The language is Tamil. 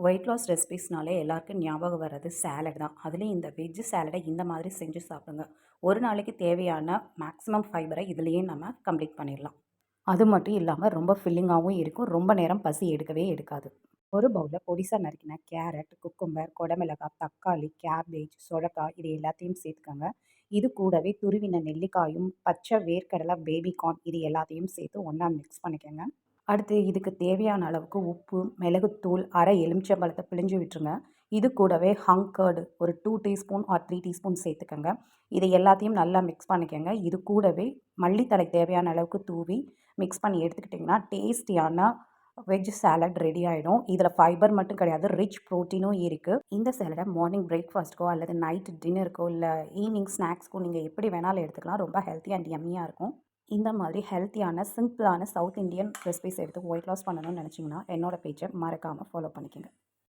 ஒயிட் லாஸ் ரெசிபீஸ்னாலே எல்லாருக்கும் ஞாபகம் வர்றது சேலட் தான். அதுலேயும் இந்த வெஜ் சேலடை இந்த மாதிரி செஞ்சு சாப்பிடுங்க. ஒரு நாளைக்கு தேவையான மேக்ஸிமம் ஃபைபரை இதுலேயே நம்ம கம்ப்ளீட் பண்ணிடலாம். அது மட்டும் இல்லாமல் ரொம்ப ஃபில்லிங்காகவும் இருக்கும். ரொம்ப நேரம் பசி எடுக்கவே எடுக்காது. ஒரு பவுலில் பொடிசாக நறுக்கின கேரட், குக்கும்பர், குடமிளகாய், தக்காளி, கேபேஜ், சொரக்காய் இது எல்லாத்தையும் சேர்த்துக்கோங்க. இது கூடவே துருவின நெல்லிக்காயும், பச்சை வேர்க்கடலை, பேபிகார்ன் இது எல்லாத்தையும் சேர்த்து ஒன்றா மிக்ஸ் பண்ணிக்கோங்க. அடுத்து இதுக்கு தேவையான அளவுக்கு உப்பு, மிளகுத்தூள், அரை எலுமிச்சம்பழத்தை பிழிஞ்சு விட்டுருங்க. இது கூடவே ஹங்கர்டு ஒரு 2 டீஸ்பூன் ஆர் 3 டீஸ்பூன் சேர்த்துக்கோங்க. இது எல்லாத்தையும் நல்லா மிக்ஸ் பண்ணிக்கோங்க. இது கூடவே மல்லித்தழை தேவையான அளவுக்கு தூவி மிக்ஸ் பண்ணி எடுத்துக்கிட்டிங்கன்னா டேஸ்டியான வெஜ் சாலட் ரெடி ஆகிடும். இதில் ஃபைபர் மட்டும் கிடையாது, ரிச் ப்ரோட்டீனும் இருக்குது. இந்த சாலடை மார்னிங் பிரேக்ஃபாஸ்ட்டுக்கோ அல்லது நைட் டின்னருக்கோ இல்லை ஈவினிங் ஸ்நாக்ஸ்க்கோ நீங்கள் எப்படி வேணாலும் எடுத்துக்கலாம். ரொம்ப ஹெல்த்தி அண்ட் யம்மியாக இருக்கும். இந்த மாதிரி ஹெல்த்தியான, சிம்பிளான சவுத் இண்டியன் ரெசிபீஸ் எடுத்து வெயிட் லாஸ் பண்ணணும்னு நினச்சிங்கன்னா என்னோட பேஜை மறக்காமல் ஃபாலோ பண்ணிக்கோங்க.